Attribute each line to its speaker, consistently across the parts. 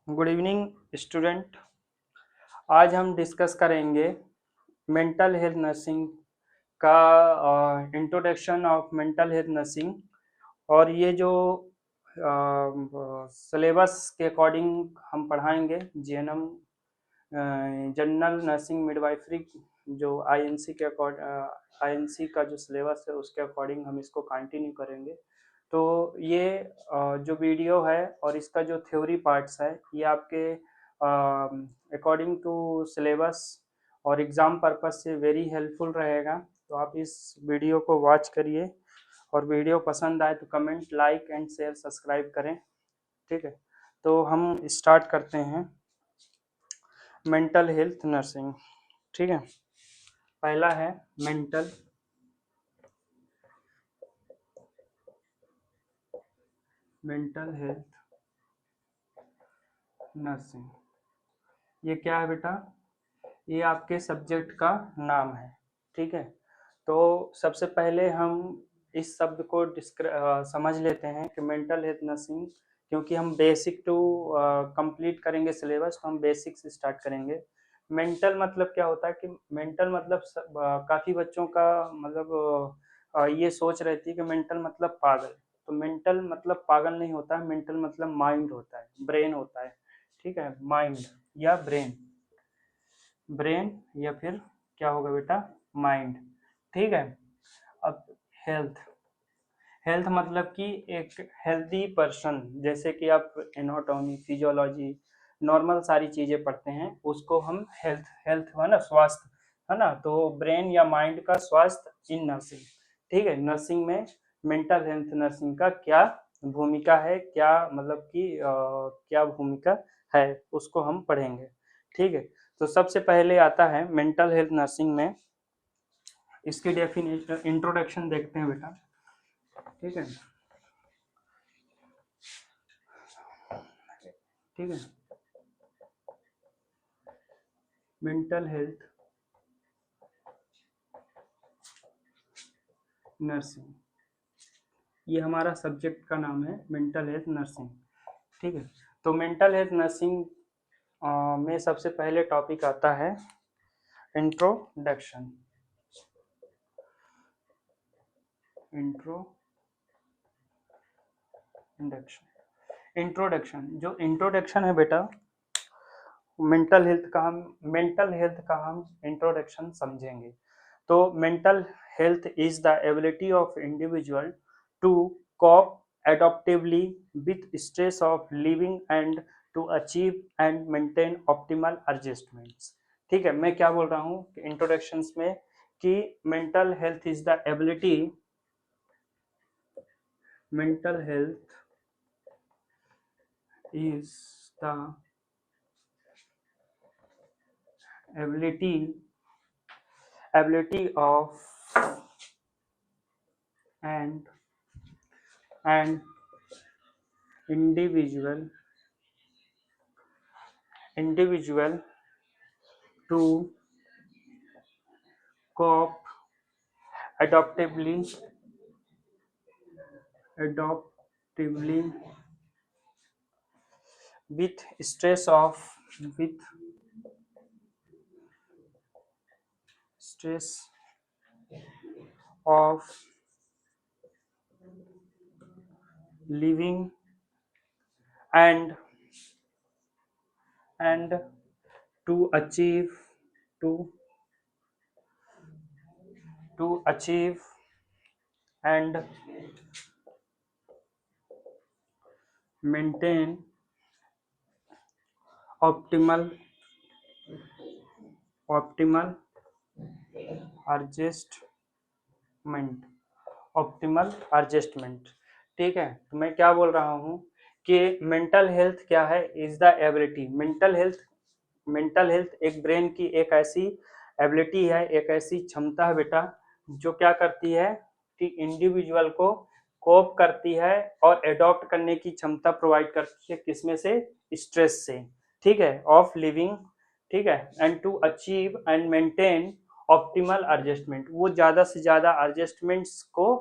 Speaker 1: Good evening student. आज हम discuss करेंगे मेंटल हेल्थ नर्सिंग का introduction of mental health nursing. और ये जो सिलेबस के अकॉर्डिंग हम पढ़ाएंगे जीएनएम जनरल नर्सिंग मिडवाइफरी, जो आईएनसी के आईएनसी का जो सिलेबस है उसके अकॉर्डिंग हम इसको कंटिन्यू करेंगे। तो ये जो वीडियो है और इसका जो थ्योरी पार्ट्स है ये आपके अकॉर्डिंग टू सिलेबस और एग्ज़ाम पर्पस से वेरी हेल्पफुल रहेगा। तो आप इस वीडियो को वॉच करिए और वीडियो पसंद आए तो comment, like and share, subscribe करें। ठीक है, तो हम स्टार्ट करते हैं मेंटल हेल्थ नर्सिंग। ठीक है, पहला है मेंटल हेल्थ नर्सिंग। ये क्या है बेटा? ये आपके सब्जेक्ट का नाम है। ठीक है, तो सबसे पहले हम इस शब्द को समझ लेते हैं कि मेंटल हेल्थ नर्सिंग, क्योंकि हम बेसिक टू कंप्लीट करेंगे सिलेबस, तो हम बेसिक से स्टार्ट करेंगे। मेंटल मतलब क्या होता है कि मेंटल मतलब काफ़ी बच्चों का मतलब ये सोच रहती है कि मेंटल मतलब पागल। तो मेंटल मतलब पागल नहीं होता है, मेंटल मतलब माइंड होता है, ब्रेन होता है। ठीक है, माइंड या ब्रेन या फिर क्या होगा बेटा? माइंड। ठीक है, अब हेल्थ मतलब कि एक हेल्दी पर्सन, जैसे कि आप एनाटॉमी, फिजियोलॉजी, नॉर्मल सारी चीज़ें पढ़ते हैं उसको हम हेल्थ हेल्थ है ना, स्वास्थ्य है ना। तो ब्रेन या माइंड का स्वास्थ्य इन नर्सिंग। ठीक है, नर्सिंग में मेंटल हेल्थ नर्सिंग का क्या भूमिका है, क्या मतलब कि क्या भूमिका है उसको हम पढ़ेंगे। ठीक है, तो सबसे पहले आता है मेंटल हेल्थ नर्सिंग में इसकी डेफिनेशन, इंट्रोडक्शन देखते हैं बेटा। ठीक है, ठीक है, मेंटल हेल्थ नर्सिंग, ये हमारा सब्जेक्ट का नाम है मेंटल हेल्थ नर्सिंग। ठीक है, तो मेंटल हेल्थ नर्सिंग में सबसे पहले टॉपिक आता है इंट्रोडक्शन। इंट्रोडक्शन जो इंट्रोडक्शन है बेटा, मेंटल हेल्थ का हम इंट्रोडक्शन समझेंगे। तो mental health is the ability of individual to cope adaptively with stress of living and to achieve and maintain optimal adjustments। ठीक है, मैं क्या बोल रहा हूँ इंट्रोडक्शंस में कि mental health is the ability, mental health is the ability of and individual to cope adaptively with stress of with stress of living and to achieve to achieve and maintain optimal adjustment adjustment. ठीक है, तो मैं क्या बोल रहा हूँ कि mental health क्या है? Is the ability, mental health एक ब्रेन की एक ऐसी एबिलिटी है, एक ऐसी क्षमता है बेटा, जो क्या करती है कि इंडिविजुअल को कोप करती है और एडॉप्ट करने की क्षमता प्रोवाइड करती है, किसमें से? स्ट्रेस से। ठीक है, ऑफ लिविंग। ठीक है, and to achieve and maintain optimal adjustment, वो ज्यादा से ज्यादा एडजस्टमेंट्स को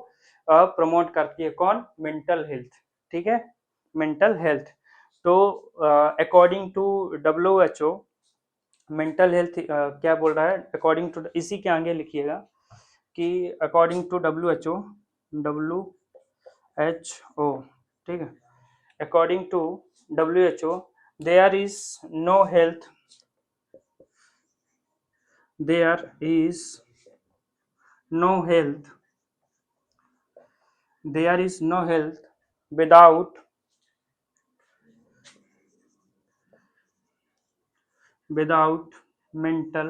Speaker 1: प्रमोट करती है। कौन? Mental health. ठीक है, मेंटल हेल्थ। तो according to WHO mental health क्या बोल रहा है, अकॉर्डिंग टू, इसी के आगे लिखिएगा कि अकॉर्डिंग टू WHO, ठीक है, according to WHO there is no health, there is no health, there is no health without mental,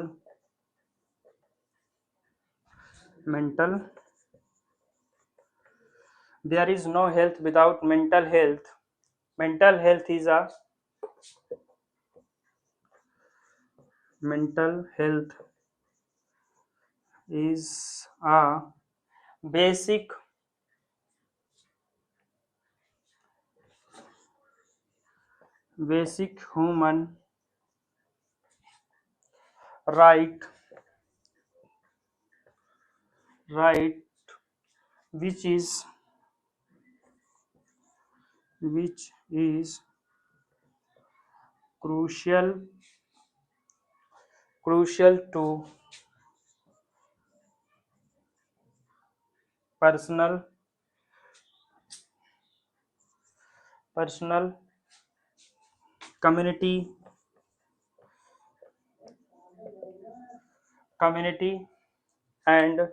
Speaker 1: there is no health without mental health. mental health is a mental health is a basic human right, right, which is crucial to personal community and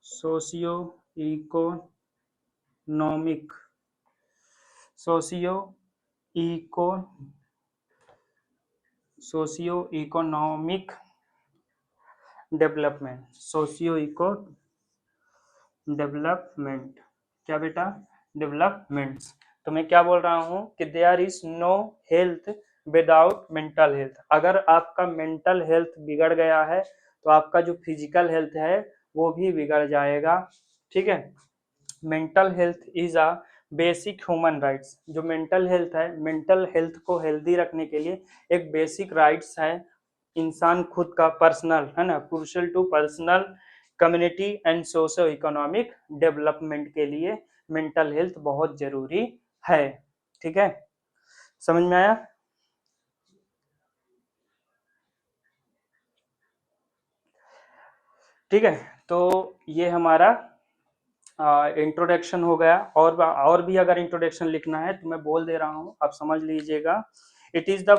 Speaker 1: socio-economic socio-eco socio-economic socio-eco development, क्या बेटा, developments. तो मैं क्या बोल रहा हूँ कि there is no health without mental health. अगर आपका मेंटल हेल्थ बिगड़ गया है तो आपका जो फिजिकल हेल्थ है वो भी बिगड़ जाएगा, ठीक है। Mental health is a basic human rights. जो मेंटल हेल्थ है, मेंटल हेल्थ को हेल्दी रखने के लिए एक बेसिक राइट्स है इंसान खुद का, पर्सनल है ना, crucial to personal community and socio economic development के लिए मेंटल हेल्थ बहुत जरूरी है, ठीक है। समझ में आया? ठीक है, तो ये हमारा इंट्रोडक्शन हो गया। और भी अगर इंट्रोडक्शन लिखना है तो मैं बोल दे रहा हूँ, आप समझ लीजिएगा। It is the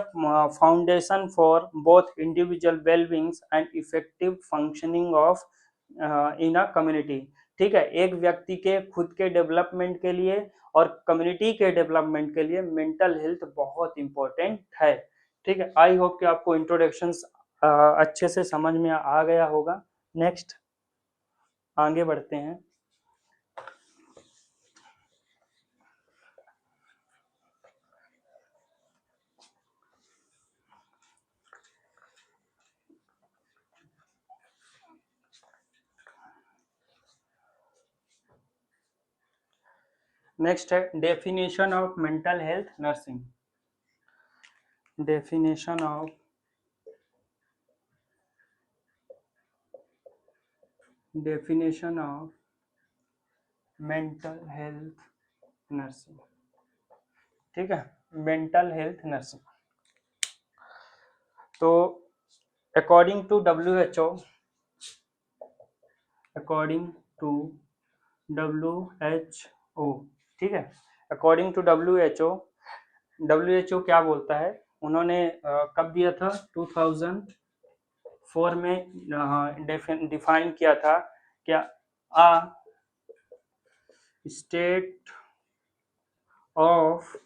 Speaker 1: foundation for both individual wellbeings and effective functioning of in a community. ठीक है, एक व्यक्ति के खुद के डेवलपमेंट के लिए और कम्युनिटी के डेवलपमेंट के लिए मेंटल हेल्थ बहुत इंपॉर्टेंट है, ठीक है। आई होप कि आपको इंट्रोडक्शन अच्छे से समझ में आ गया होगा। नेक्स्ट आगे बढ़ते हैं। नेक्स्ट है definition of mental health nursing. Definition of mental health nursing, ठीक है। मेंटल हेल्थ नर्सिंग, तो अकॉर्डिंग टू WHO, ठीक है, अकॉर्डिंग टू WHO क्या बोलता है, उन्होंने कब दिया था, 2004 में डिफाइन किया था क्या, a state of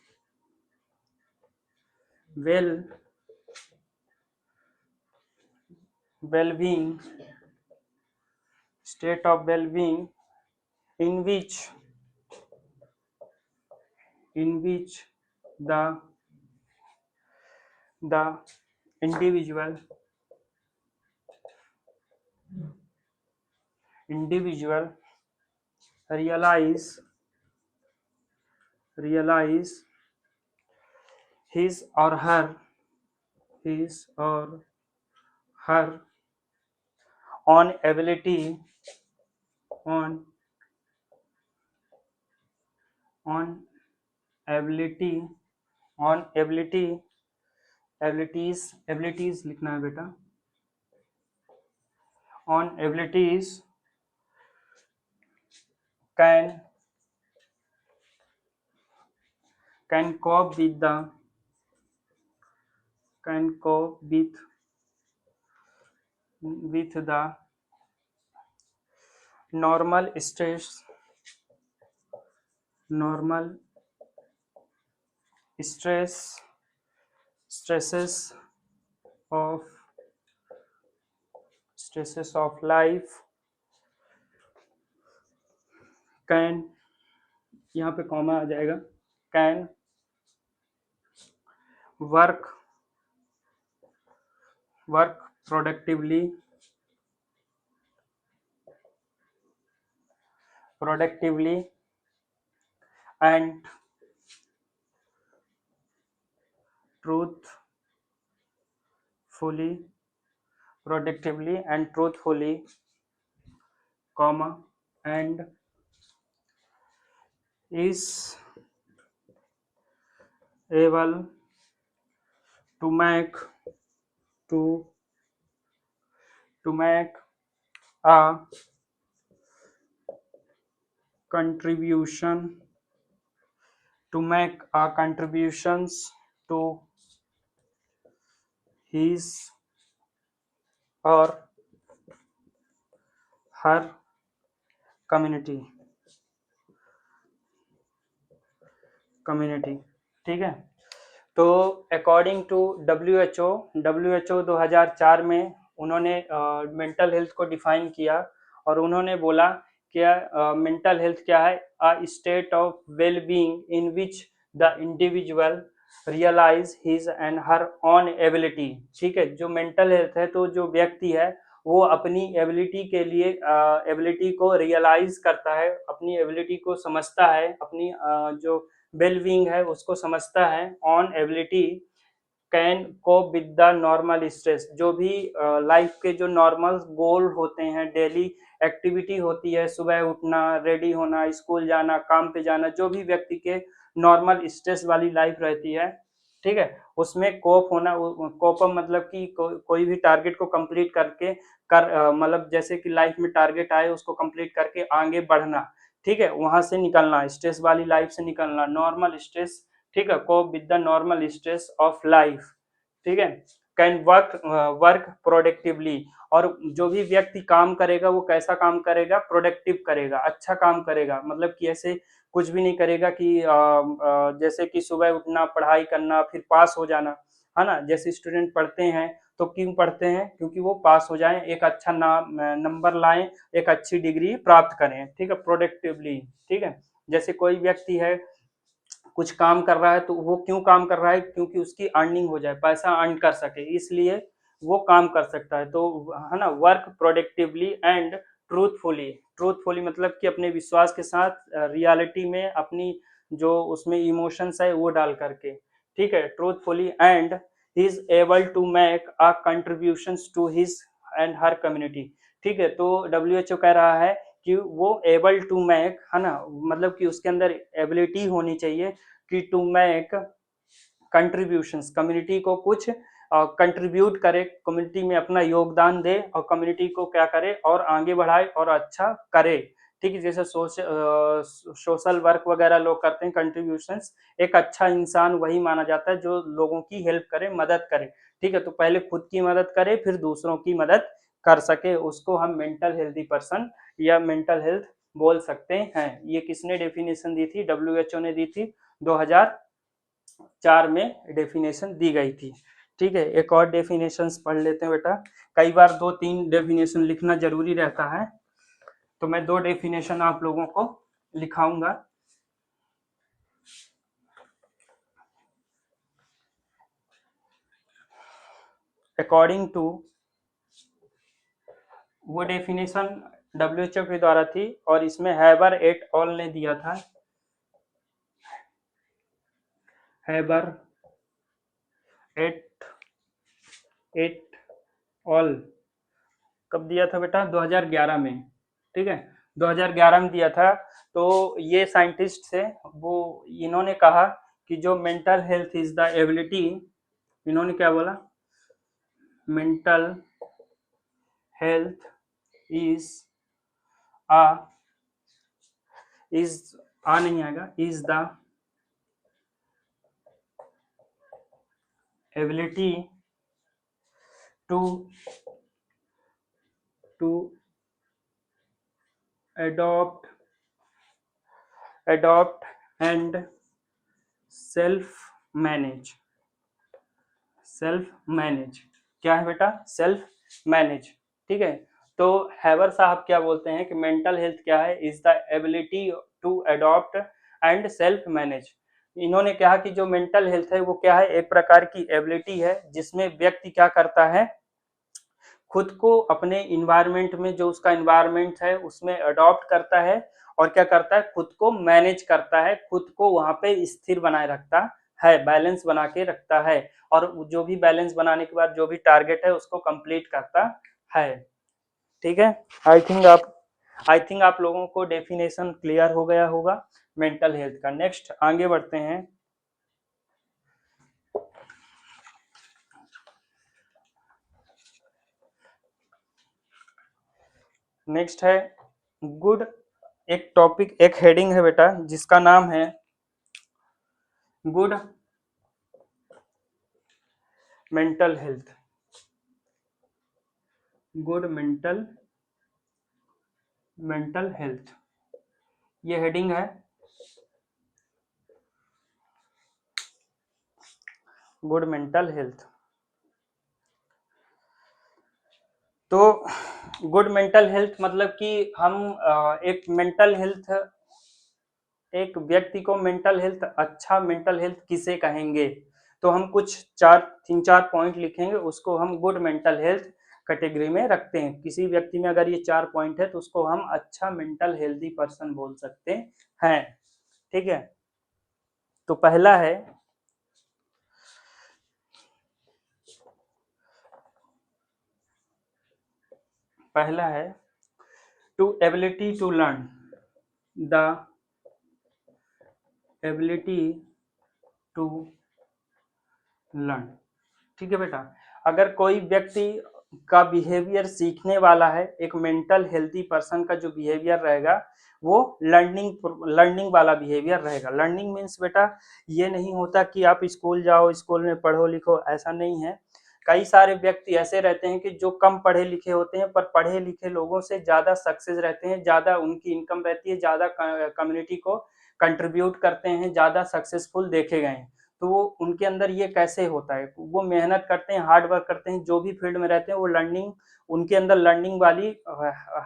Speaker 1: well-being, state of well-being in which the individual realize his or her own ability on ability, on abilities लिखना है बेटा, on abilities can cope with the normal stresses of life, can, यहाँ पे comma आ जाएगा, can work productively and truthfully, comma, and is able to make a contributions to his or her community, ठीक है। तो according to WHO 2004 में उन्होंने mental health को define किया और उन्होंने बोला क्या मेंटल हेल्थ क्या है, a state of well being in which the individual realise his and her own ability, ठीक है। जो मेंटल हेल्थ है तो जो व्यक्ति है वो अपनी एबिलिटी के लिए एबिलिटी को रियलाइज करता है, अपनी एबिलिटी को समझता है, अपनी जो वेल बीइंग है उसको समझता है, own ability can cope with the normal stress, जो भी लाइफ के जो नॉर्मल गोल होते हैं, डेली एक्टिविटी होती है, सुबह उठना, रेडी होना, स्कूल जाना, काम पे जाना, जो भी व्यक्ति के नॉर्मल स्ट्रेस वाली लाइफ रहती है, ठीक है, उसमें कोप होना, कोप मतलब कि कोई भी टारगेट को कंप्लीट करके मतलब जैसे कि लाइफ में टारगेट आए उसको कंप्लीट करके आगे बढ़ना, ठीक है, वहां से निकलना, स्ट्रेस वाली लाइफ से निकलना, नॉर्मल स्ट्रेस, ठीक है, cope with the normal stress of life, ठीक है, कैन वर्क प्रोडक्टिवली, और जो भी व्यक्ति काम करेगा वो कैसा काम करेगा, प्रोडक्टिव करेगा, अच्छा काम करेगा, मतलब कि ऐसे कुछ भी नहीं करेगा कि जैसे कि सुबह उठना, पढ़ाई करना, फिर पास हो जाना, है ना। जैसे स्टूडेंट पढ़ते हैं तो क्यों पढ़ते हैं, क्योंकि वो पास हो जाएं, एक अच्छा नंबर लाएं, एक अच्छी डिग्री प्राप्त करें, ठीक है, प्रोडक्टिवली, ठीक है। जैसे कोई व्यक्ति है कुछ काम कर रहा है तो वो क्यों काम कर रहा है, क्योंकि उसकी अर्निंग हो जाए, पैसा अर्न कर सके, इसलिए वो काम कर सकता है, तो है ना, वर्क प्रोडक्टिवली एंड ट्रूथफुली मतलब कि अपने विश्वास के साथ, रियलिटी में अपनी जो उसमें इमोशंस है वो डाल करके, ठीक है, truthfully and is able to make a contributions to his and her community, ठीक है। तो WHO कह रहा है कि वो एबल टू मेक, है ना, मतलब कि उसके अंदर एबिलिटी होनी चाहिए कि टू मेक कंट्रीब्यूशंस, कम्युनिटी को कुछ कंट्रीब्यूट करे, कम्युनिटी में अपना योगदान दे और कम्युनिटी को क्या करे और आगे बढ़ाए और अच्छा करे, ठीक है। जैसे सोशल वर्क वगैरह लोग करते हैं कंट्रीब्यूशंस, एक अच्छा इंसान वही माना जाता है जो लोगों की हेल्प करे, मदद करे, ठीक है। तो पहले खुद की मदद करे फिर दूसरों की मदद कर सके, उसको हम मेंटल हेल्दी पर्सन या मेंटल हेल्थ बोल सकते हैं। ये किसने डेफिनेशन दी थी, WHO ने दी थी, 2004 में डेफिनेशन दी गई थी, ठीक है। एक और डेफिनेशन पढ़ लेते हैं बेटा, कई बार 2-3 डेफिनेशन लिखना जरूरी रहता है, तो मैं 2 डेफिनेशन आप लोगों को लिखाऊंगा। अकॉर्डिंग टू, वो डेफिनेशन WHO के द्वारा थी और इसमें हैबर एट ऑल ने दिया था, हैबर एट ऑल कब दिया था बेटा, 2011 में, ठीक है। 2011 में दिया था। तो ये साइंटिस्ट थे, वो इन्होंने कहा कि जो mental health is the ability, इन्होंने क्या बोला, mental health is a is a नहीं आएगा, is the ability to to adopt and self manage. क्या है बेटा, सेल्फ मैनेज। ठीक है, तो हैवर साहब क्या बोलते हैं कि मेंटल हेल्थ क्या है, is the ability to adopt and self manage. इन्होंने कहा कि जो मेंटल हेल्थ है वो क्या है, एक प्रकार की एबिलिटी है जिसमें व्यक्ति क्या करता है, खुद को अपने इन्वायरमेंट में, जो उसका इन्वायरमेंट है उसमें अडॉप्ट करता है और क्या करता है, खुद को मैनेज करता है, खुद को वहां पे स्थिर बनाए रखता है, बैलेंस बना के रखता है, और जो भी बैलेंस बनाने के बाद जो भी टारगेट है उसको कंप्लीट करता है। ठीक है, आई थिंक आप लोगों को डेफिनेशन क्लियर हो गया होगा मेंटल हेल्थ का। नेक्स्ट आगे बढ़ते हैं। नेक्स्ट है गुड, एक टॉपिक, एक हेडिंग है बेटा जिसका नाम है good mental health. Good mental health, ये हेडिंग है। गुड मेंटल हेल्थ, तो गुड मेंटल हेल्थ मतलब कि हम एक मेंटल हेल्थ, एक व्यक्ति को मेंटल हेल्थ, अच्छा मेंटल हेल्थ किसे कहेंगे, तो हम कुछ तीन चार पॉइंट लिखेंगे, उसको हम गुड मेंटल हेल्थ कैटेगरी में रखते हैं। किसी व्यक्ति में अगर ये 4 पॉइंट है तो उसको हम अच्छा मेंटल हेल्दी पर्सन बोल सकते हैं। ठीक है, तो पहला है to ability to learn, the ability to learn. ठीक है बेटा, अगर कोई व्यक्ति का बिहेवियर सीखने वाला है, एक मेंटल हेल्दी पर्सन का जो बिहेवियर रहेगा वो लर्निंग वाला बिहेवियर रहेगा। लर्निंग मीन्स बेटा ये नहीं होता कि आप स्कूल जाओ, स्कूल में पढ़ो लिखो, ऐसा नहीं है। कई सारे व्यक्ति ऐसे रहते हैं कि जो कम पढ़े लिखे होते हैं पर पढ़े लिखे लोगों से ज्यादा सक्सेस रहते हैं, ज्यादा उनकी इनकम रहती है, ज्यादा कम्युनिटी को कंट्रीब्यूट करते हैं, ज्यादा सक्सेसफुल देखे गए हैं। तो वो उनके अंदर ये कैसे होता है, वो मेहनत करते हैं, हार्ड वर्क करते हैं, जो भी फील्ड में रहते हैं वो लर्निंग, उनके अंदर लर्निंग वाली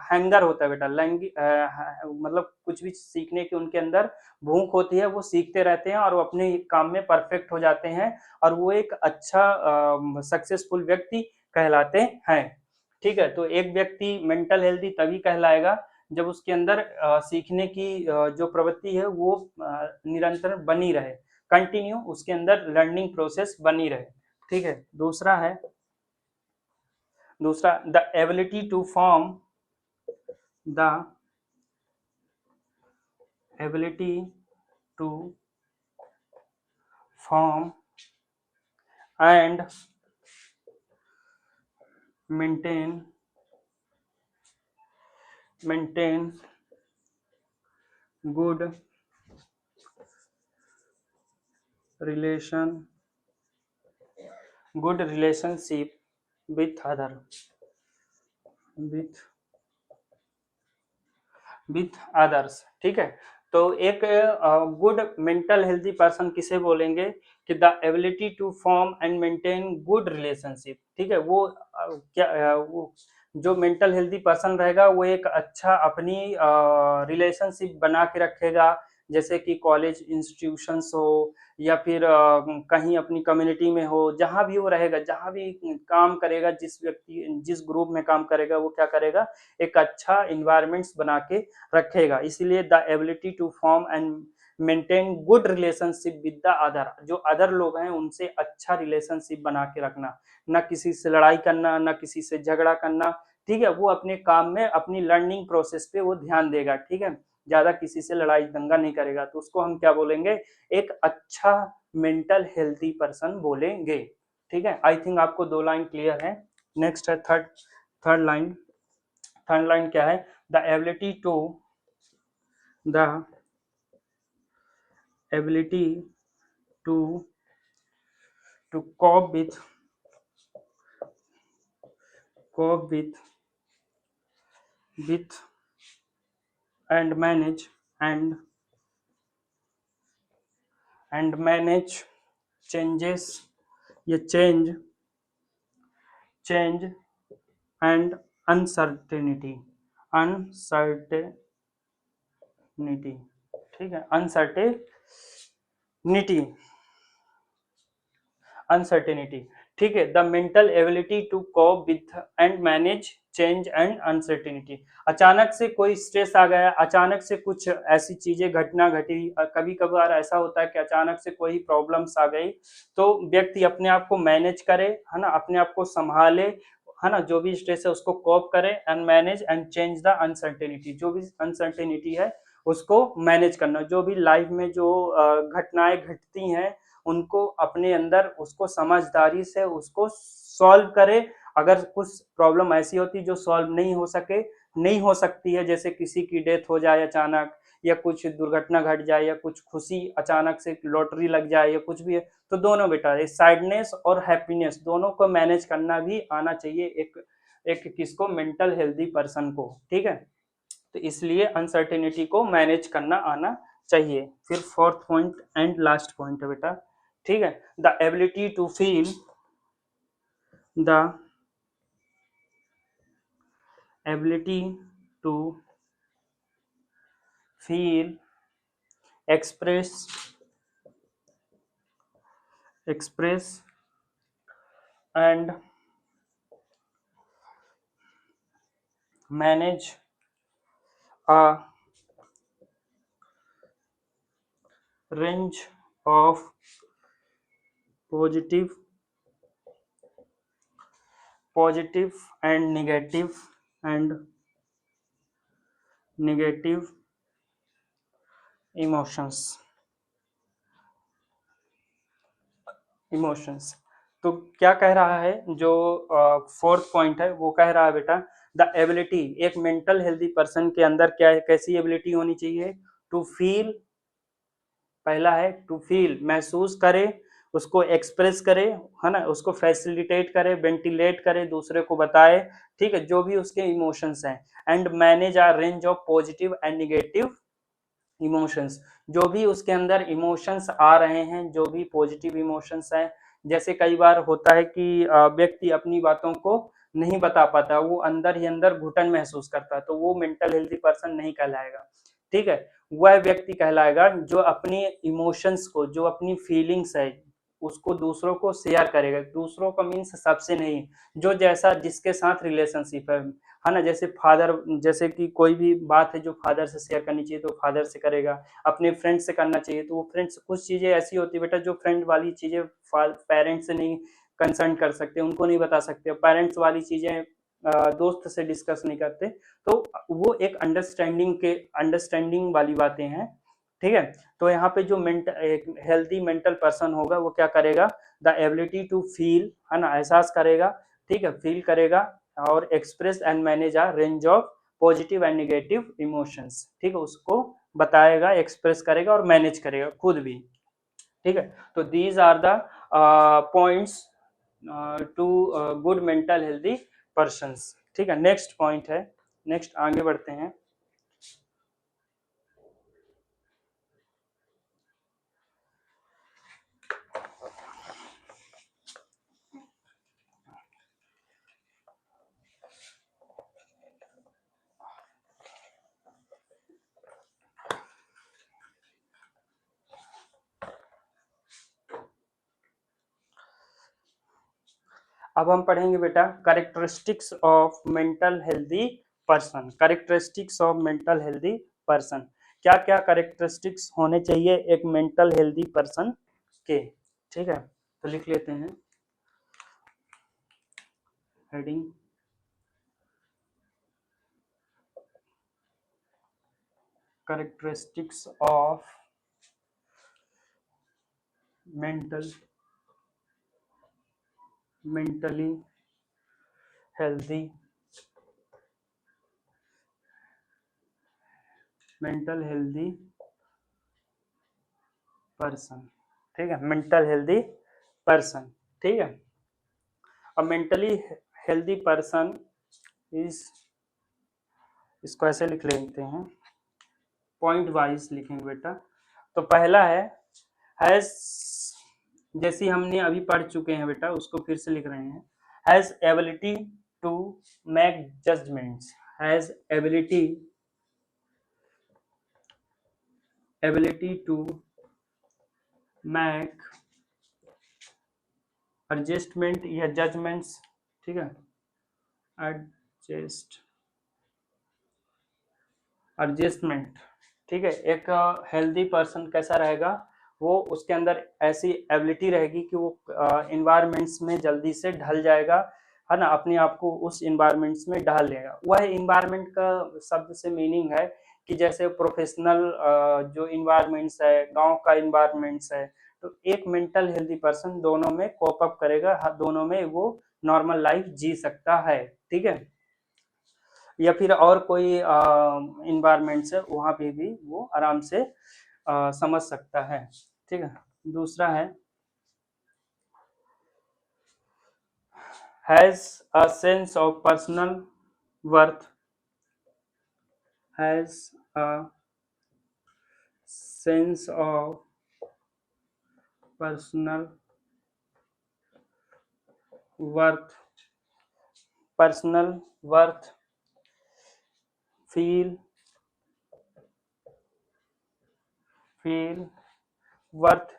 Speaker 1: हैंगर होता है बेटा, मतलब कुछ भी सीखने की उनके अंदर भूख होती है, वो सीखते रहते हैं और वो अपने काम में परफेक्ट हो जाते हैं और वो एक अच्छा सक्सेसफुल व्यक्ति कहलाते हैं। ठीक है, तो एक व्यक्ति मेंटल हेल्दी तभी कहलाएगा जब उसके अंदर सीखने की जो प्रवृत्ति है वो निरंतर बनी रहे, कंटिन्यू उसके अंदर लर्निंग प्रोसेस बनी रहे। ठीक है, दूसरा the ability to form, the ability to form and maintain good relationship with others. ठीक है, तो एक गुड मेंटल हेल्दी पर्सन किसे बोलेंगे कि the ability to form and maintain good relationship. ठीक है, वो वो जो मेंटल हेल्दी पर्सन रहेगा वो एक अच्छा अपनी रिलेशनशिप बना के रखेगा, जैसे कि कॉलेज इंस्टीट्यूशंस हो या फिर कहीं अपनी कम्युनिटी में हो, जहां भी वो रहेगा, जहां भी काम करेगा, जिस ग्रुप में काम करेगा वो क्या करेगा, एक अच्छा इन्वायरमेंट्स बना के रखेगा। इसीलिए the ability to form and maintain good relationship with the other, जो अदर लोग हैं उनसे अच्छा रिलेशनशिप बना के रखना, ना किसी से लड़ाई करना, ना किसी से झगड़ा करना, ठीक है, वो अपने काम में अपनी लर्निंग प्रोसेस पे वो ध्यान देगा, ठीक है, ज्यादा किसी से लड़ाई दंगा नहीं करेगा, तो उसको हम क्या बोलेंगे, एक अच्छा मेंटल हेल्थी पर्सन बोलेंगे, ठीक है। आई थिंक आपको 2 लाइन क्लियर है। नेक्स्ट है थर्ड लाइन। थर्ड लाइन क्या है, the ability to cope with and manage changes, ये change and uncertainty, ठीक है, अनसर्टेनिटी, ठीक है, the mental ability to cope with and manage change and uncertainty. अचानक से कोई स्ट्रेस आ गया, अचानक से कुछ ऐसी चीजें घटना घटी, कभी कभार ऐसा होता है कि अचानक से कोई प्रॉब्लम्स आ गई, तो व्यक्ति अपने आप को मैनेज करे, है ना, अपने आप को संभाले, है ना, जो भी स्ट्रेस है उसको कोप करे, and manage and change the uncertainty, जो भी अनसर्टेनिटी है उसको मैनेज करना, जो भी लाइफ में जो घटनाएं घटती हैं उनको अपने अंदर उसको समझदारी से उसको सॉल्व करे। अगर कुछ प्रॉब्लम ऐसी होती जो सॉल्व नहीं हो सकती है, जैसे किसी की डेथ हो जाए अचानक, या कुछ दुर्घटना घट जाए, या कुछ खुशी अचानक से लॉटरी लग जाए, या कुछ भी है, तो दोनों बेटा सैडनेस और हैप्पीनेस दोनों को मैनेज करना भी आना चाहिए एक किसको, मेंटल हेल्दी पर्सन को, ठीक है। तो इसलिए अनसर्टेनिटी को मैनेज करना आना चाहिए। फिर fourth point and last point है बेटा, ठीक है, the ability to feel express and manage a range of positive and negative emotions. तो क्या कह रहा है, जो फोर्थ पॉइंट है वो कह रहा है बेटा, द एबिलिटी, एक मेंटल हेल्दी पर्सन के अंदर क्या है, कैसी एबिलिटी होनी चाहिए, टू फील, पहला है टू फील, महसूस करे, उसको एक्सप्रेस करे, है ना, उसको फैसिलिटेट करे, वेंटिलेट करे, दूसरे को बताए, ठीक है, जो भी उसके इमोशंस हैं, and manage a range of positive and negative emotions, जो भी उसके अंदर इमोशंस आ रहे हैं, जो भी पॉजिटिव इमोशंस हैं, जैसे कई बार होता है कि व्यक्ति अपनी बातों को नहीं बता पाता, वो अंदर ही अंदर घुटन महसूस करता है, तो वो मेंटल हेल्दी पर्सन नहीं कहलाएगा, ठीक है। वह व्यक्ति कहलाएगा जो अपनी इमोशंस को, जो अपनी फीलिंग्स है उसको दूसरों को शेयर करेगा, दूसरों का मीन्स सबसे नहीं, जो जैसा जिसके साथ रिलेशनशिप है ना, जैसे फादर, जैसे कि कोई भी बात है जो फादर से शेयर करनी चाहिए तो फादर से करेगा, अपने फ्रेंड से करना चाहिए तो वो फ्रेंड्स, कुछ चीजें ऐसी होती है बेटा जो फ्रेंड वाली चीजें पेरेंट्स से नहीं कंसर्न कर सकते, उनको नहीं बता सकते, पेरेंट्स वाली चीजें दोस्त से डिस्कस नहीं करते, तो वो एक अंडरस्टैंडिंग वाली बातें हैं, ठीक है। तो यहाँ पे जो एक हेल्दी मेंटल पर्सन होगा वो क्या करेगा, द एबिलिटी टू फील, है ना, एहसास करेगा, ठीक है, फील करेगा, और express and manage a range of positive and negative emotions, ठीक है, उसको बताएगा, एक्सप्रेस करेगा और मैनेज करेगा खुद भी, ठीक है। तो these are the points to good mental healthy persons, ठीक है। नेक्स्ट पॉइंट है, नेक्स्ट आगे बढ़ते हैं। अब हम पढ़ेंगे बेटा characteristics of mental healthy person, characteristics of mental healthy person, क्या क्या कैरेक्टरिस्टिक्स होने चाहिए एक मेंटल हेल्दी पर्सन के, ठीक है। तो लिख लेते हैं heading, characteristics of mentally healthy person. ठीक है, मेंटल हेल्दी पर्सन। ठीक है, अब मेंटली हेल्दी पर्सन इज, इसको ऐसे लिख लेते हैं, पॉइंट वाइज लिखेंगे बेटा। तो पहला हैज, जैसी हमने अभी पढ़ चुके हैं बेटा, उसको फिर से लिख रहे हैं। Has ability to make judgements, has ability to make adjustment या जजमेंट्स। ठीक है, एडजस्टमेंट। ठीक है, एक हेल्दी पर्सन कैसा रहेगा, वो उसके अंदर ऐसी एबिलिटी रहेगी कि वो इन्वायरमेंट्स में जल्दी से ढल जाएगा, है ना, अपने आप को उस इन्वायरमेंट्स में ढाल लेगा। वह इन्वायरमेंट का शब्द से मीनिंग है कि जैसे प्रोफेशनल जो इन्वायरमेंट्स है, गांव का इन्वायरमेंट्स है, तो एक मेंटल हेल्दी पर्सन दोनों में कोप अप करेगा, दोनों में वो नॉर्मल लाइफ जी सकता है। ठीक है, या फिर और कोई इन्वायरमेंट्स है वहाँ पे भी वो आराम से समझ सकता है। ठीक है, दूसरा has a sense of personal worth, has a sense of personal worth, personal worth, feel worth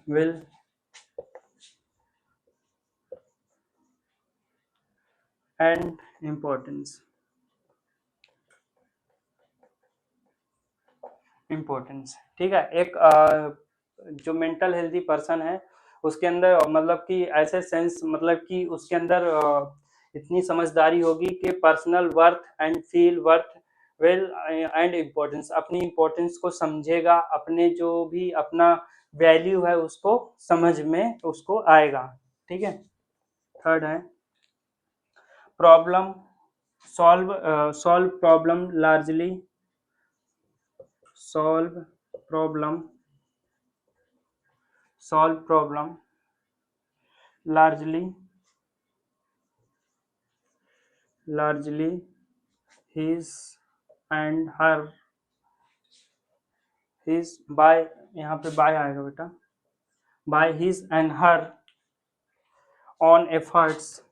Speaker 1: will and importance. ठीक है, एक जो मेंटल हेल्दी पर्सन है उसके अंदर मतलब कि ऐसे सेंस, मतलब कि उसके अंदर इतनी समझदारी होगी कि personal worth and feel worth well and importance, अपनी इम्पोर्टेंस को समझेगा, अपने जो भी अपना वैल्यू है उसको समझ में उसको आएगा। ठीक है, थर्ड है problem solve problem largely, solve problem largely his and her, his by, यहाँ पे by आएगा बेटा, by his and her on efforts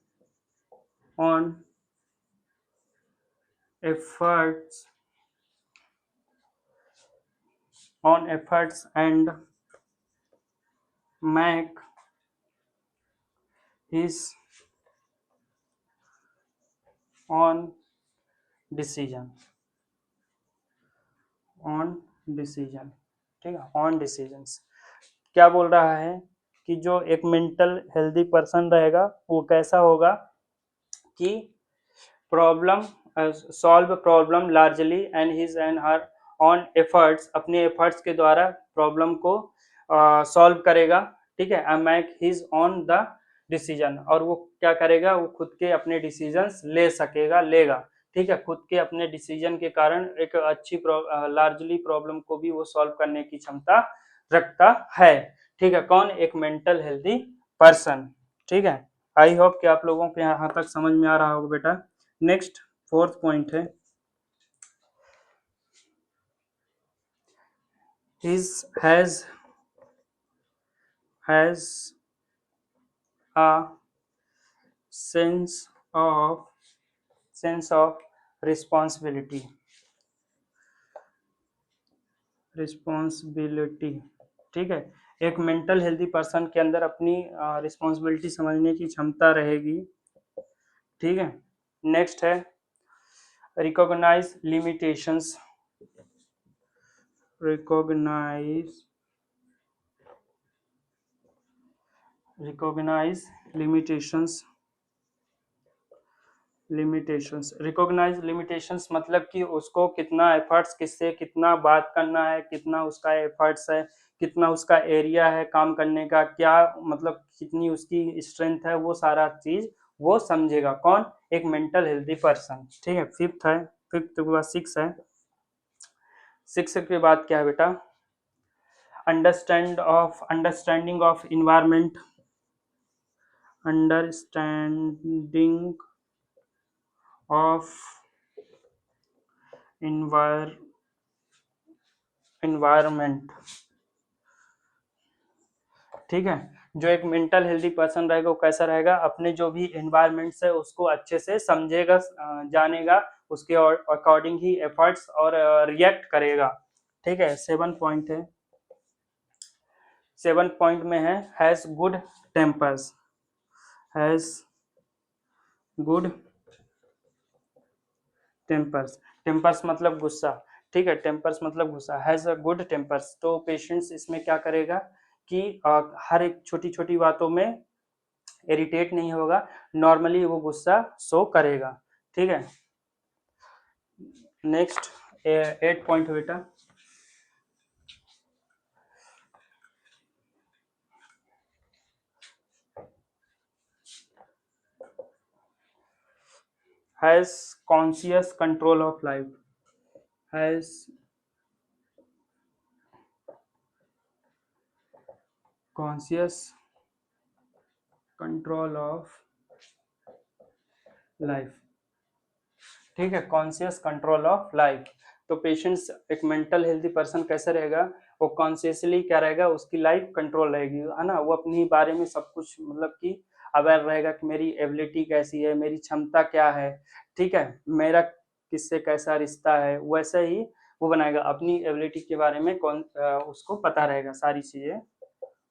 Speaker 1: and make his on decision। ठीक है, ऑन डिसीजंस क्या बोल रहा है कि जो एक मेंटल हेल्दी पर्सन रहेगा वो कैसा होगा कि problem solve problem largely and his and her on efforts, अपने एफर्ट्स के द्वारा प्रॉब्लम को सॉल्व करेगा। ठीक है, and make his on the decision, और वो क्या करेगा, वो खुद के अपने डिसीजंस लेगा। ठीक है, खुद के अपने डिसीजन के कारण एक अच्छी लार्जली प्रॉब्लम को भी वो सॉल्व करने की क्षमता रखता है। ठीक है, कौन, एक मेंटल हेल्दी पर्सन। ठीक है, आई होप कि आप लोगों को यहाँ तक समझ में आ रहा होगा बेटा। नेक्स्ट फोर्थ पॉइंट है has a sense of responsibility। ठीक है, एक मेंटल हेल्दी पर्सन के अंदर अपनी रिस्पॉन्सिबिलिटी समझने की क्षमता रहेगी। ठीक है, नेक्स्ट है recognise limitations, recognize limitations limitations, recognise limitations मतलब कि उसको कितना एफर्ट्स, किससे कितना बात करना है, कितना उसका एफर्ट्स है, कितना उसका एरिया है काम करने का, क्या मतलब कितनी उसकी स्ट्रेंथ है, वो सारा चीज वो समझेगा। कौन? एक मेंटल हेल्दी पर्सन। ठीक है, फिफ्थ है, फिफ्थ के बाद सिक्स है। सिक्स के बाद क्या है बेटा? Understanding of environment, understanding of environment. ठीक है, जो एक मेंटल हेल्दी पर्सन रहेगा वो कैसा रहेगा? अपने जो भी एनवायरमेंट है उसको अच्छे से समझेगा, जानेगा, उसके अकॉर्डिंग ही एफर्ट्स और रिएक्ट करेगा। ठीक है, 7 पॉइंट है। 7 पॉइंट में है has good tempers, has good tempers. Tempers मतलब गुस्सा। ठीक है, टेम्पर्स मतलब गुस्सा। हैज अ गुड टेम्पर्स, तो पेशेंट्स इसमें क्या करेगा कि हर एक छोटी छोटी बातों में इरिटेट नहीं होगा, नॉर्मली वो गुस्सा शो करेगा। ठीक है, नेक्स्ट 8 पॉइंट बेटा। Has conscious control of life, has conscious control of life. ठीक है, कॉन्शियस कंट्रोल ऑफ लाइफ। तो पेशेंट्स, एक मेंटल हेल्दी पर्सन कैसे रहेगा? वो कॉन्शियसली क्या रहेगा, उसकी लाइफ कंट्रोल रहेगी, है ना। वो अपनी बारे में सब कुछ मतलब कि अवेयर रहेगा कि मेरी एबिलिटी कैसी है, मेरी क्षमता क्या है, ठीक है, मेरा किससे कैसा रिश्ता है, वैसे ही वो बनाएगा अपनी एबिलिटी के बारे में। उसको पता रहेगा सारी चीजें,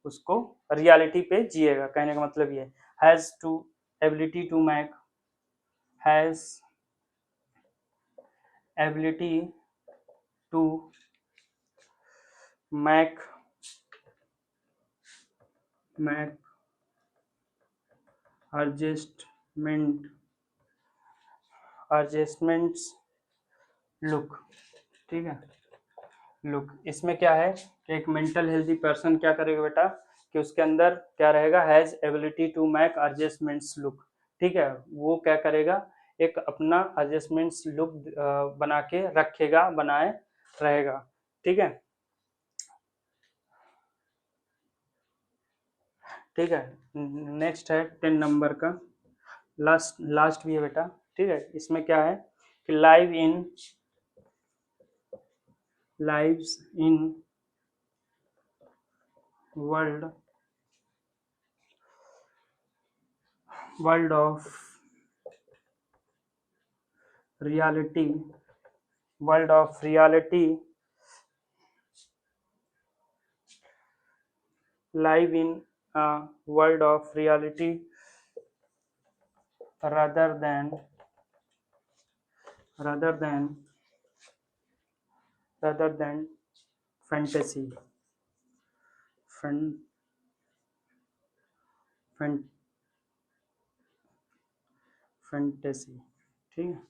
Speaker 1: उसको रियलिटी पे जिएगा। कहने का मतलब ये has to ability to make, has ability to make adjustments look. ठीक है, लुक, इसमें क्या है कि एक मेंटल हेल्दी पर्सन क्या करेगा बेटा कि उसके अंदर क्या रहेगा? Has ability to make adjustments look. ठीक है, वो क्या करेगा? एक अपना एडजस्टमेंट्स लुक बना के रखेगा, बनाए रहेगा। ठीक है, ठीक है, नेक्स्ट है 10 नंबर का, लास्ट लास्ट भी है बेटा। ठीक है, इसमें क्या है कि lives in world world of reality, world of reality, live in a world of reality rather than rather than rather than fantasy, fan, fan, fantasy। ठीक है,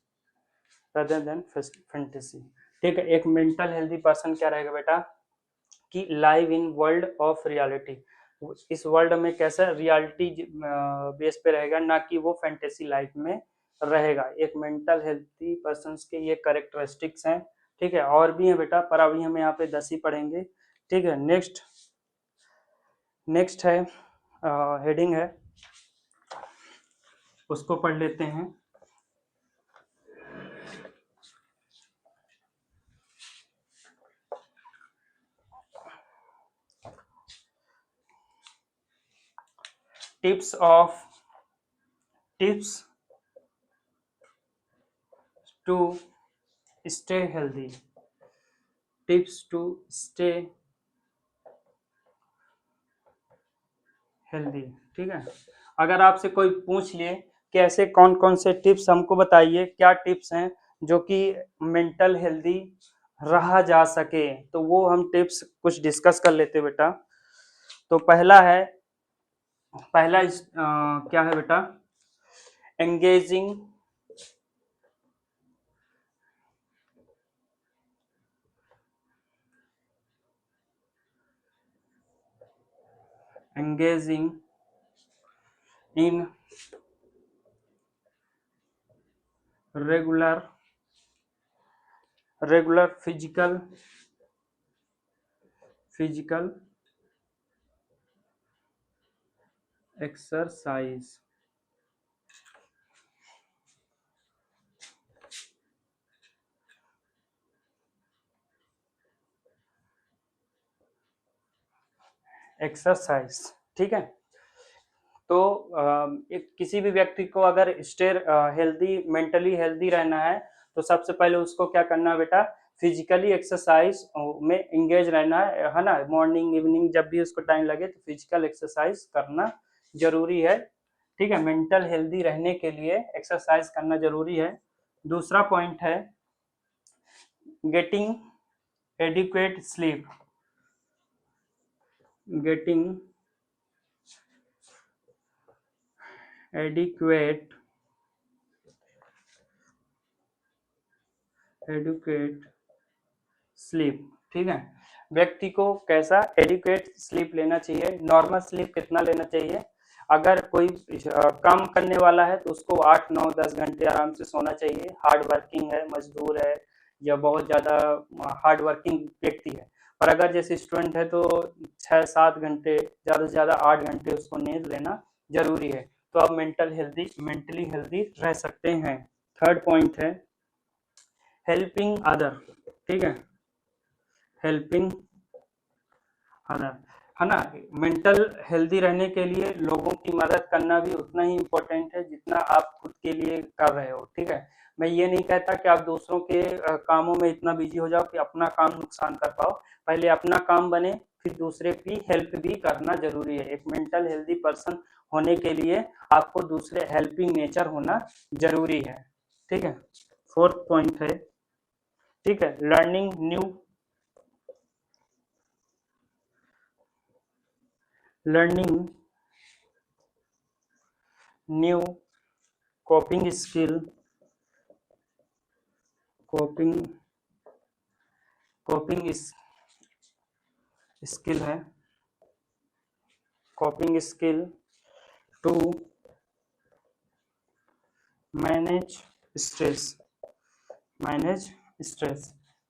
Speaker 1: rather than fantasy। ठीक है, एक मेंटल हेल्दी पर्सन क्या रहेगा बेटा कि live in world of reality, इस वर्ल्ड में कैसा रियलिटी बेस पे रहेगा, ना कि वो फैंटेसी लाइफ में रहेगा। एक मेंटल हेल्थी पर्सन के ये कैरेक्टरिस्टिक्स हैं। ठीक है, और भी है बेटा, पर अभी हम यहाँ पे 10 ही पढ़ेंगे। ठीक है, नेक्स्ट है हेडिंग है, उसको पढ़ लेते हैं। Tips to stay healthy, tips to stay healthy. ठीक है, अगर आपसे कोई पूछ लिए कि ऐसे कौन कौन से टिप्स हमको बताइए, क्या टिप्स हैं जो कि मेंटल हेल्दी रहा जा सके, तो वो हम टिप्स कुछ डिस्कस कर लेते बेटा। तो पहला क्या है बेटा? Engaging engaging in regular physical exercise. ठीक है। तो एक किसी भी व्यक्ति को अगर हेल्दी मेंटली हेल्दी रहना है तो सबसे पहले उसको क्या करना है बेटा, फिजिकली एक्सरसाइज में इंगेज रहना है ना। मॉर्निंग इवनिंग जब भी उसको टाइम लगे तो फिजिकल एक्सरसाइज करना जरूरी है। ठीक है, मेंटल हेल्दी रहने के लिए एक्सरसाइज करना जरूरी है। दूसरा पॉइंट है getting adequate sleep. Getting adequate sleep. ठीक है, व्यक्ति को कैसा एडिक्वेट स्लीप लेना चाहिए, नॉर्मल स्लीप कितना लेना चाहिए। अगर कोई काम करने वाला है तो उसको 8, 9, 10 घंटे आराम से सोना चाहिए। हार्ड वर्किंग है, मजदूर है या बहुत ज़्यादा हार्ड वर्किंग व्यक्ति है। पर अगर जैसे स्टूडेंट है तो 6, 7 घंटे, ज़्यादा से ज़्यादा 8 घंटे उसको नींद लेना जरूरी है। तो आप मेंटली हेल्दी रह सकते हैं। थर्ड पॉइंट है हेल्पिंग अदर। ठीक है, हेल्पिंग अदर है ना। मेंटल हेल्दी रहने के लिए लोगों की मदद करना भी उतना ही इम्पोर्टेंट है जितना आप खुद के लिए कर रहे हो। ठीक है, मैं ये नहीं कहता कि आप दूसरों के कामों में इतना बिजी हो जाओ कि अपना काम नुकसान कर पाओ। पहले अपना काम बने, फिर दूसरे की हेल्प भी करना जरूरी है। एक मेंटल हेल्दी पर्सन होने के लिए आपको दूसरे हेल्पिंग नेचर होना जरूरी है। ठीक है, फोर्थ पॉइंट है, ठीक है, लर्निंग न्यू coping skill है coping skill to manage stress।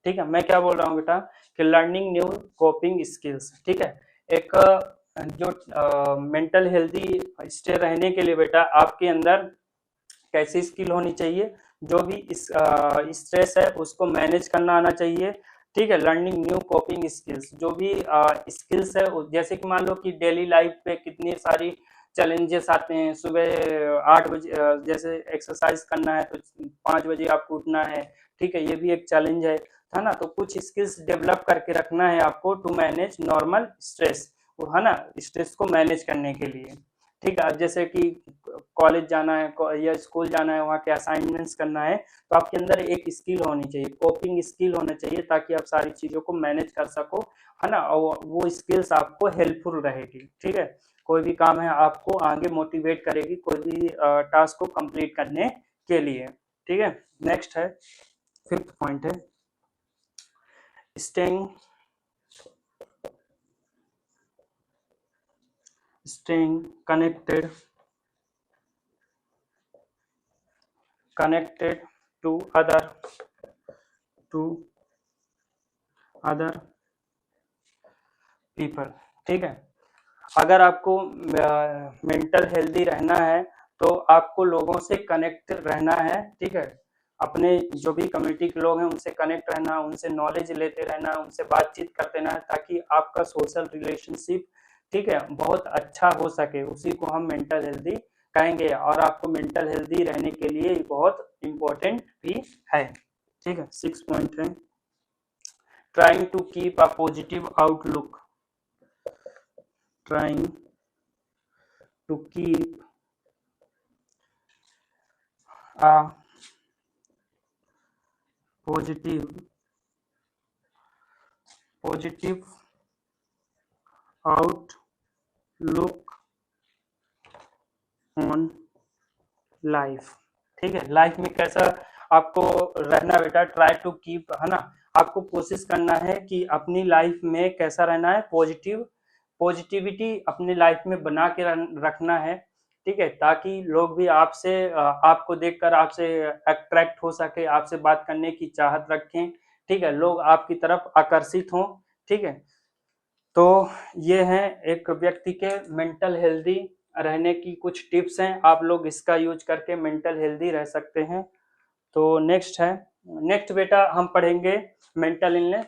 Speaker 1: ठीक है, मैं क्या बोल रहा हूँ बेटा कि लर्निंग न्यू कोपिंग स्किल्स। ठीक है, एक जो मेंटल हेल्दी स्टे रहने के लिए बेटा आपके अंदर कैसी स्किल होनी चाहिए, जो भी स्ट्रेस है उसको मैनेज करना आना चाहिए। ठीक है, लर्निंग न्यू कोपिंग स्किल्स, जो भी स्किल्स है जैसे कि मान लो कि डेली लाइफ पे कितनी सारी चैलेंजेस आते हैं। सुबह 8 बजे जैसे एक्सरसाइज करना है तो 5 बजे आपको उठना है। ठीक है, ये भी एक चैलेंज है ना। तो कुछ स्किल्स डेवलप करके रखना है आपको टू मैनेज नॉर्मल स्ट्रेस, है ना, स्ट्रेस को मैनेज करने के लिए। ठीक है, जैसे कि कॉलेज जाना है या स्कूल जाना है, वहाँ के असाइनमेंट्स करना है, तो आपके अंदर एक स्किल होनी चाहिए, कोपिंग स्किल होना चाहिए, ताकि आप सारी चीज़ों को मैनेज कर सको, है ना। और वो स्किल्स आपको हेल्पफुल रहेगी। ठीक है, कोई भी काम है आपको आगे मोटिवेट करेगी, कोई भी टास्क को कंप्लीट करने के लिए। ठीक है, नेक्स्ट है, फिफ्थ पॉइंट है staying connected to other people। ठीक है, अगर आपको मेंटल हेल्दी रहना है तो आपको लोगों से कनेक्ट रहना है। ठीक है, अपने जो भी कम्युनिटी के लोग हैं उनसे कनेक्ट रहना, उनसे नॉलेज लेते रहना, उनसे बातचीत करते रहना, ताकि आपका सोशल रिलेशनशिप, ठीक है, बहुत अच्छा हो सके। उसी को हम मेंटल हेल्दी कहेंगे, और आपको मेंटल हेल्दी रहने के लिए बहुत इम्पोर्टेंट भी है। ठीक है, 6 पॉइंट है trying to keep a positive outlook. trying to keep a positive outlook on life। ठीक है, लाइफ में कैसा आपको रहना बेटा, ट्राई टू कीप, है ना। आपको कोशिश करना है कि अपनी लाइफ में कैसा रहना है, पॉजिटिविटी अपने लाइफ में बना के रखना है, ठीक है, ताकि लोग भी आपसे आपको देखकर आपसे अट्रैक्ट हो सके, आपसे बात करने की चाहत रखें, ठीक है, लोग आपकी तरफ आकर्षित हों, ठीक है। तो ये हैं एक व्यक्ति के मेंटल हेल्दी रहने की कुछ टिप्स हैं, आप लोग इसका यूज करके मेंटल हेल्दी रह सकते हैं। तो नेक्स्ट बेटा हम पढ़ेंगे mental illness.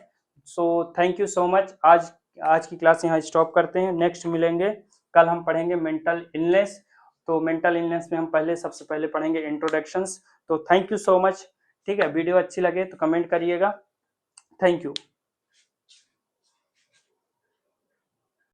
Speaker 1: So thank you so much. आज की क्लास यहाँ स्टॉप करते हैं, नेक्स्ट मिलेंगे, कल हम पढ़ेंगे मेंटल इलनेस। तो मेंटल इलनेस में हम सबसे पहले पढ़ेंगे इंट्रोडक्शंस। तो थैंक यू सो मच, ठीक है। वीडियो अच्छी लगे तो कमेंट करिएगा। Thank you.